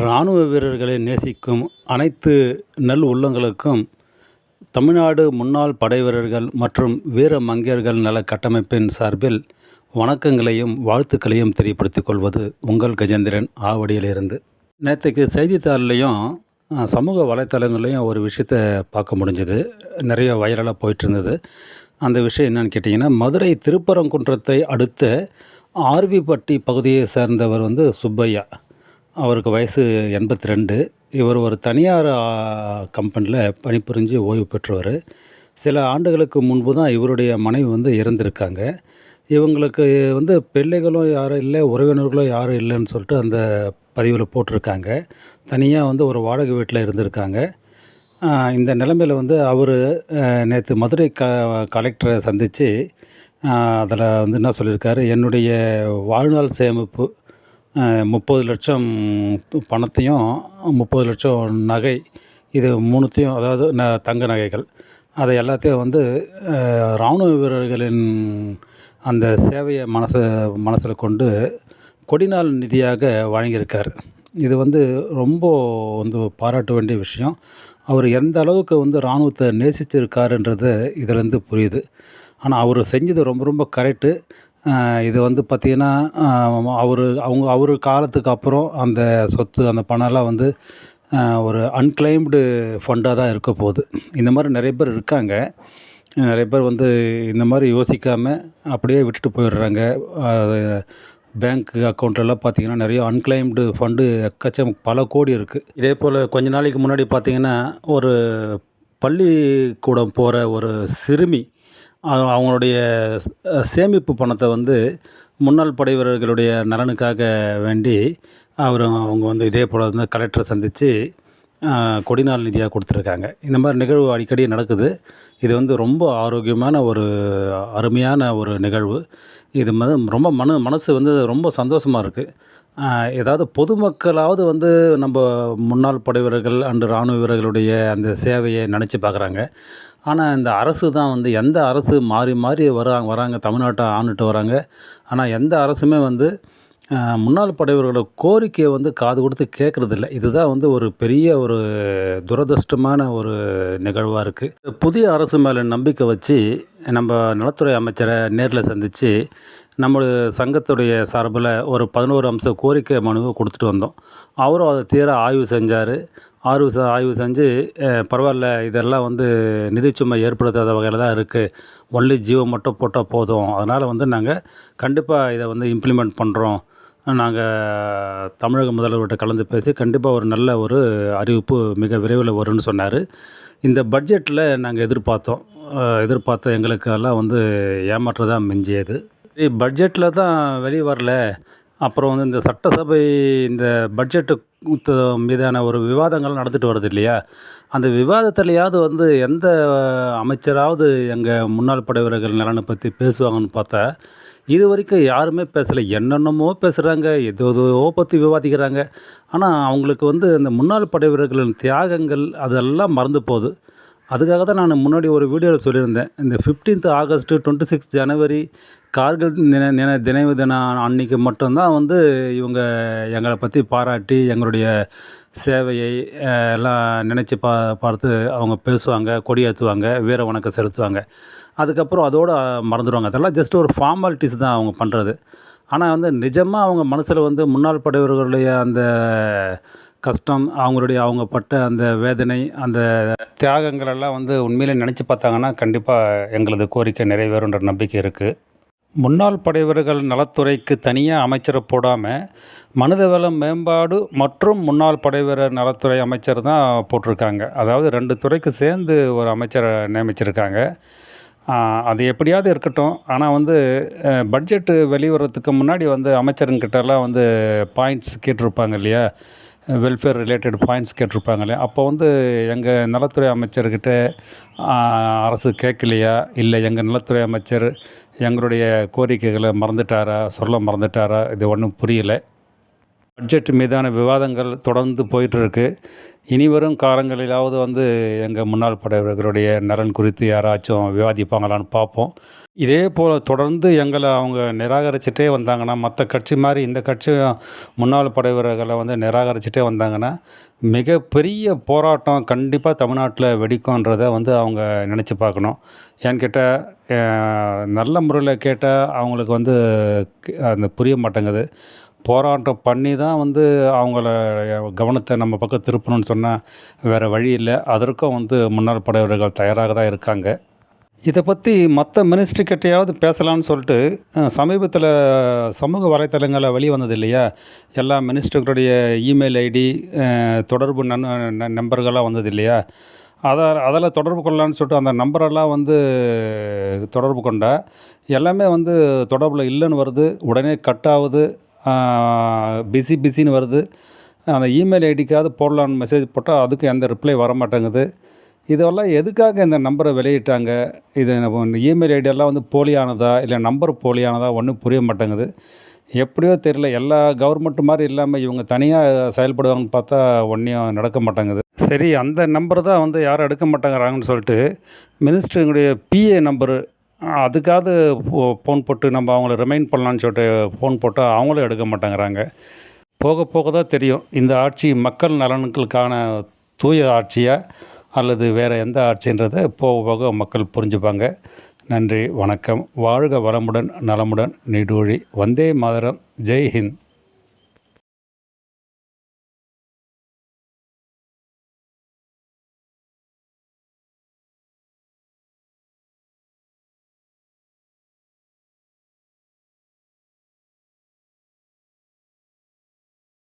இராணுவ வீரர்களை நேசிக்கும் அனைத்து நல் உள்ளங்களுக்கும் தமிழ்நாடு முன்னாள் படைவீரர்கள் மற்றும் வீர மங்கையர்கள் நல கட்டமைப்பின் சார்பில் வணக்கங்களையும் வாழ்த்துக்களையும் தெரியப்படுத்திக் கொள்வது உங்கள் கஜேந்திரன் ஆவடியிலிருந்து. நேற்றுக்கு செய்தித்தாள்லையும் சமூக வலைத்தளங்கள்லையும் ஒரு விஷயத்தை பார்க்க முடிஞ்சது. நிறைய வைரலாக போயிட்டு இருந்தது. அந்த விஷயம் என்னன்னு கேட்டிங்கன்னா, மதுரை திருப்பரங்குன்றத்தை அடுத்த ஆர்விப்பட்டி பகுதியை சேர்ந்தவர் சுப்பையா. அவருக்கு வயசு 82. இவர் ஒரு தனியார் கம்பெனியில் பணிபுரிஞ்சு ஓய்வு பெற்றவர். சில ஆண்டுகளுக்கு முன்பு தான் இவருடைய மனைவி இறந்திருக்காங்க. இவங்களுக்கு பிள்ளைகளும் யாரும் இல்லை, உறவினர்களும் யாரும் இல்லைன்னு சொல்லிட்டு அந்த பதிவில் போட்டிருக்காங்க. தனியாக ஒரு வாடகை வீட்டில் இருந்திருக்காங்க. இந்த நிலைமையில் அவர் நேற்று மதுரை கலெக்டரை சந்தித்து அதில் என்ன சொல்லியிருக்காரு, என்னுடைய வாழ்நாள் சேமிப்பு 30,00,000 பணத்தையும் 30,00,000 நகை, இது 3த்தையும், அதாவது தங்க நகைகள், அதை எல்லாத்தையும் இராணுவ வீரர்களின் அந்த சேவையை மனசில் கொண்டு கொடிநாள் நிதியாக வழங்கியிருக்கார். இது ரொம்ப பாராட்ட வேண்டிய விஷயம். அவர் எந்த அளவுக்கு இராணுவத்தை நேசிச்சிருக்காருன்றது இதிலேருந்து புரியுது. ஆனால் அவர் செஞ்சது ரொம்ப ரொம்ப கரெக்டு. இது பார்த்திங்கன்னா, அவர் காலத்துக்கு அப்புறம் அந்த சொத்து, அந்த பணம்லாம் ஒரு அன்கிளைம்டு ஃபண்டாக தான் இருக்க போகுது. இந்த மாதிரி நிறைய பேர் இருக்காங்க. நிறைய பேர் இந்த மாதிரி யோசிக்காமல் அப்படியே விட்டுட்டு போயிடுறாங்க. பேங்க் அக்கௌண்ட்லலாம் பார்த்திங்கன்னா நிறைய அன்கிளைம்டு ஃபண்டு எக்கச்சக்கம் பல கோடி இருக்குது. இதே போல் கொஞ்ச நாளைக்கு முன்னாடி பார்த்திங்கன்னா, ஒரு பள்ளிக்கூடம் போகிற ஒரு சிறுமி அவங்களுடைய சேமிப்பு பணத்தை முன்னாள் படை வீரர்களுடைய நலனுக்காக வேண்டி அவங்க இதே போல் கலெக்டரை சந்தித்து கொடிநாள் நிதியாக கொடுத்துருக்காங்க. இந்த மாதிரி நிகழ்வு அடிக்கடி நடக்குது. இது ரொம்ப ஆரோக்கியமான ஒரு அருமையான ஒரு நிகழ்வு. இது ரொம்ப மனசு ரொம்ப சந்தோஷமாக இருக்குது. ஏதாவது பொதுமக்களாவது நம்ம முன்னாள் படை வீரர்கள் அண்டு இராணுவ வீரர்களுடைய அந்த சேவையை நினச்சி பார்க்குறாங்க. ஆனால் இந்த அரசு தான் எந்த அரசு மாறி மாறி வராங்க தமிழ்நாட்டை ஆண்டுட்டு வராங்க. ஆனால் எந்த அரசுமே முன்னாள் படை வீரர்களோட கோரிக்கையை காது கொடுத்து கேட்குறதில்ல. இதுதான் ஒரு பெரிய ஒரு துரதிர்ஷ்டமான ஒரு நிகழ்வாக இருக்குது. புதிய அரசு மேலே நம்பிக்கை வச்சு நம்ம நலத்துறை அமைச்சரை நேரில் சந்தித்து நம்மளுடைய சங்கத்துடைய சார்பில் ஒரு 11 அம்ச கோரிக்கை மனுவை கொடுத்துட்டு வந்தோம். அவரும் அதை தீர ஆய்வு செஞ்சார். ஆய்வு செஞ்சு பரவாயில்ல, இதெல்லாம் நிதிச்சுமை ஏற்படுத்தாத வகையில் தான் இருக்குது, ஒன்லி ஜியோ மட்டும் போட்டால் போதும், அதனால் நாங்கள் கண்டிப்பாக இதை இம்ப்ளிமெண்ட் பண்ணுறோம், நாங்கள் தமிழக முதல்வர்கிட்ட கலந்து பேசி கண்டிப்பாக ஒரு நல்ல ஒரு அறிவிப்பு மிக விரைவில் வரும்னு சொன்னார். இந்த பட்ஜெட்டில் நாங்கள் எதிர்பார்த்த எங்களுக்கெல்லாம் ஏமாற்றதான் மிஞ்சியது. பட்ஜெட்டில் தான் வெளியே வரல. அப்புறம் இந்த சட்டசபை இந்த பட்ஜெட்டு மீதான ஒரு விவாதங்கள் நடந்துட்டு வருது இல்லையா, அந்த விவாதத்துலையாவது எந்த அமைச்சராவது எங்கள் முன்னாள் படை வீரர்கள் நலனை பற்றி பேசுவாங்கன்னு பார்த்தா இது வரைக்கும் யாருமே பேசலை. என்னென்னமோ பேசுகிறாங்க, ஏதோ பற்றி விவாதிக்கிறாங்க. ஆனால் அவங்களுக்கு அந்த முன்னாள் படை வீரர்களின் தியாகங்கள் அதெல்லாம் மறந்து போகுது. அதுக்காக தான் நான் முன்னாடி ஒரு வீடியோவில் சொல்லியிருந்தேன், இந்த 15th ஆகஸ்ட்டு 26 ஜனவரி கார்கில் நினைவு தினம் அன்றைக்கி மட்டும்தான் இவங்க எங்களை பற்றி பாராட்டி எங்களுடைய சேவையை எல்லாம் நினச்சி பார்த்து அவங்க பேசுவாங்க, கொடி ஏற்றுவாங்க, வீர வணக்கம் செலுத்துவாங்க. அதுக்கப்புறம் அதோடு மறந்துடுவாங்க. அதெல்லாம் ஜஸ்ட் ஒரு ஃபார்மாலிட்டிஸ் தான் அவங்க பண்ணுறது. ஆனால் நிஜமாக அவங்க மனசில் முன்னாள் படை வீரர்களுடைய அந்த கஷ்டம், அவங்க பட்ட அந்த வேதனை, அந்த தியாகங்களெல்லாம் உண்மையிலே நினச்சி பார்த்தாங்கன்னா கண்டிப்பாக எங்களது கோரிக்கை நிறைவேறுன்ற நம்பிக்கை இருக்குது. முன்னாள் படை வீரர்கள் நலத்துறைக்கு தனியாக அமைச்சரை போடாமல் மனிதவள மேம்பாடு மற்றும் முன்னாள் படை வீரர் நலத்துறை அமைச்சர் தான் போட்டிருக்காங்க. அதாவது 2 துறைக்கு சேர்ந்து ஒரு அமைச்சரை நியமிச்சிருக்காங்க. அது எப்படியாவது இருக்கட்டும். ஆனால் பட்ஜெட்டு வெளிவரத்துக்கு முன்னாடி அமைச்சருங்கிட்டலாம் பாயிண்ட்ஸ் கேட்டிருப்பாங்க இல்லையா, வெல்ஃபேர் ரிலேட்டட் பாயிண்ட்ஸ் கேட்டிருப்பாங்க இல்லையா. அப்போ எங்கள் நலத்துறை அமைச்சர்கிட்ட அரசு கேட்கலையா, இல்லை எங்கள் நலத்துறை அமைச்சர் எங்களுடைய கோரிக்கைகளை சொல்ல மறந்துட்டாரா, இது ஒன்றும் புரியலை. பட்ஜெட் மீதான விவாதங்கள் தொடர்ந்து போயிட்டுருக்கு. இனி வரும் காலங்களிலாவது எங்கள் முன்னாள் படை வீரர்களுடைய நலன் குறித்து யாராச்சும் விவாதிப்பாங்களான்னு பார்ப்போம். இதே போல தொடர்ந்து எங்கள அவங்க நிராகரிச்சுட்டே வந்தாங்கன்னா, மத்த கட்சி மாரி இந்த கட்சியும் முன்னாள் படை வீரர்கள வந்து நிராகரிச்சுட்டே வந்தாங்கன்னா, மிகப்பெரிய போராட்டம் கண்டிப்பா தமிழ்நாட்ல வெடிக்கும்ன்றத வந்து அவங்க நெனச்சு பார்க்கணும். ஏன்னு கேட்டா, அ நல்ல முறையில கேட்டா அவங்களுக்கு வந்து அந்த புரிய மாட்டேங்குது. போராட்டம் பண்ணி தான் வந்து அவங்கள கவனத்த நம்ம பக்கம் திருப்பணும்னு சொன்னா, வேற வழி இல்ல. அதற்கும் வந்து முன்னாள் படை வீரர்கள் தயாராக தான் இருக்காங்க. இத பத்தி மத்த மினிஸ்ட்ரி கிட்டயாவது பேசலான்னு சொல்ட்டு, சமீபத்தில சமூக வலைத்தளங்கள்ல வெளிய வந்தது இல்லையா? எல்லா மினிஸ்டர்களுடைய இமெயில் ஐடி, தொடர்பு நம்பர்கள்லாம் வந்தது இல்லையா? அத அதில தொடர்பு கொள்ளலான்னு சொல்லிட்டு அந்த நம்பரெல்லாம் வந்து தொடர்பு கொண்டா, எல்லாமே வந்து தொடர்புல இல்லன்னு வருது. உடனே கட் ஆவுது. ஆ பிஸின்னு வருது. அந்த இமெயில் ஐடிக்காவது போடலான்னு மெசேஜ் போட்டா, அதுக்கும் எந்த ரிப்ளை வரமாட்டேங்குது. இதெல்லாம் எதுக்காக இந்த நம்பர வெளியிட்டாங்க? இது இமெயில் ஐடியெல்லாம் வந்து போலியானதா? இல்ல நம்பர் போலியானதா? ஒண்ணும் புரிய மாட்டேங்குது. எப்படியோ தெரியல. எல்லா கவர்மெண்ட் மாரி இல்லாம இவங்க தனியா செயல்படுவாங்கன்னு பார்த்தா ஒண்ணும் நடக்க மாட்டேங்குது. சரி அந்த நம்பர் தான் வந்து யாரும் எடுக்க மாட்டேங்கிறாங்கன்னு சொல்லிட்டு, மினிஸ்டருங்களுடைய பிஏ நம்பரு அதுக்காவது ஃபோன் போட்டு நம்ம அவங்கள ரிமைண்ட் பண்ணலான்னு சொல்லிட்டு ஃபோன் போட்டா அவங்களும் எடுக்க மாட்டேங்கிறாங்க. போக போக தான் தெரியும். இந்த ஆட்சி மக்கள் நலன்களுக்கான தூய ஆட்சியா? அல்லது வேறு எந்த ஆட்சின்றத போக போக மக்கள் புரிஞ்சுப்பாங்க. நன்றி, வணக்கம். வாழ்க வளமுடன், நலமுடன், நீடூழி. வந்தே மாதரம். ஜெய் ஹிந்த்.